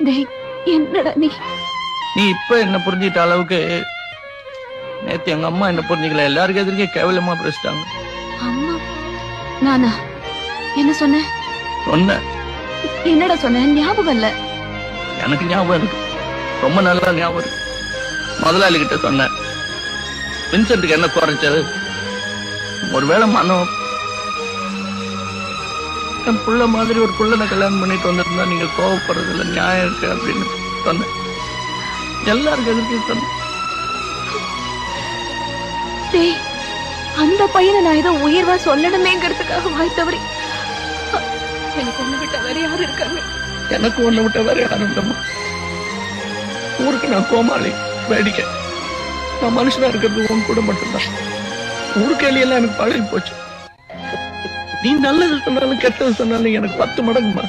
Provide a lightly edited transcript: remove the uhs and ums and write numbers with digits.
டேய் என்னடா நீ இப்ப என்ன புரிஞ்சிட்ட அளவுக்கு நேத்து எங்க அம்மா என்ன புரிஞ்சுக்கல. எல்லாருக்கும் எதிர்க்கே கேவலமா பேசிட்டாங்க. அம்மா நானா என்ன சொன்னேன்? என்னடா சொன்னேன்? ஞாபகம் இல்ல. எனக்கு ஞாபகம் இருக்கு, ரொம்ப நல்லா ஞாபகம் இருக்கு. முதலாளி கிட்ட சொன்னேன், வின்சென்ட்டுக்கு என்ன குறைச்சது? ஒருவேளை மனம் என் புள்ள மாதிரி ஒரு புள்ளனை கல்யாணம் பண்ணிட்டு வந்திருந்தா நீங்க கோவப்படுறதுல நியாயம் இருக்கு அப்படின்னு சொன்னேன். எல்லாருக்கும் எதிர்க்கு சொன்னேன். டேய் அந்த பையனை நான் ஏதோ உயர்வா சொல்லணுமேங்கிறதுக்காக வாய் தவறி எனக்கு ஒண்ணு விட்ட வேற யாரு இருக்காங்க? எனக்கு ஒண்ணு விட்ட வேற யாரும் இல்லம்மா. ஊருக்கு நான் கோமாளி, வேடிக்கை. நான் மனுஷனா இருக்கிறது உன் கூட மட்டும்தான். ஊருக்கு எல்லாம் எனக்கு பழகி போச்சு. நீ நல்லது சொன்னாலும் கெட்டது சொன்னாலும் எனக்கு 10 மடங்குமா.